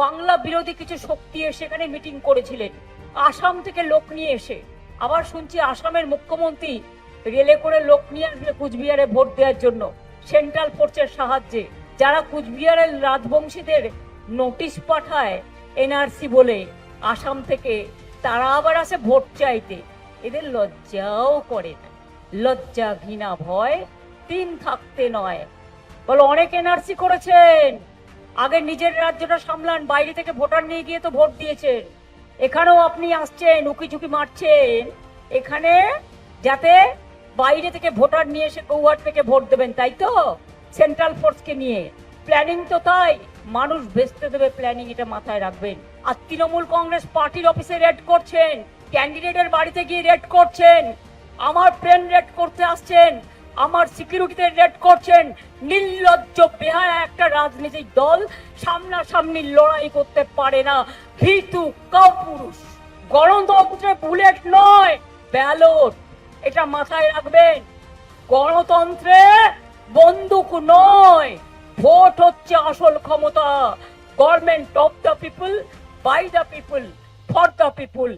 বাংলা বিরোধী কিছু শক্তি এসে এখানে মিটিং করেছিলেন, আসাম থেকে লোক নিয়ে এসে। আবার শুনছি আসামের মুখ্যমন্ত্রী রেলে করে লোক নিয়ে আসবে কুচবিহারে ভোট দেওয়ার জন্য সেন্ট্রাল ফোর্সের সাহায্যে। যারা কুচবিহারের রাজবংশীদের নোটিশ পাঠায় এনআরসি বলে আসাম থেকে, তারা আবার আসে ভোট চাইতে। এদের লজ্জাও করে না। লজ্জা ঘৃণা ভয় তিন থাকতে নয়। বলো, অনেক এনআরসি করেছেন, আগে নিজের রাজ্যটা সামলান, বাইরে থেকে ভোটার নিয়ে গিয়ে তো ভোট দিয়েছেন। এখানেও আপনি আসছেন, উকি ঝুঁকি মারছেন এখানে, যাতে বাইরে থেকে ভোটার নিয়ে এসে গৌহাট থেকে ভোট দেবেন, তাই তো? সেন্ট্রাল ফোর্সকে নিয়ে প্ল্যানিং তো তাই, মানুষ বেচতে দেবে প্ল্যানিং, এটা মাথায় রাখবেন। আর তৃণমূল কংগ্রেস পার্টির অফিসে রেড করছেন, ক্যান্ডিডেটের বাড়িতে গিয়ে রেড করছেন, আমার প্লেন রেড করতে আসছেন, আমার সিকিউরিটিতে রেড করছেন। নির্লজ্জ বেহায়া একটা রাজনৈতিক দল সামনাসামনি লড়াই করতে পারে না, ভীতু কাপুরুষ। গণতন্ত্রে বুলেট নয়, ব্যালট, এটা মাথায় রাখবেন। গণতন্ত্রে বন্দুক নয়, ভোট হচ্ছে আসল ক্ষমতা। Government of the people, by the people, for the people.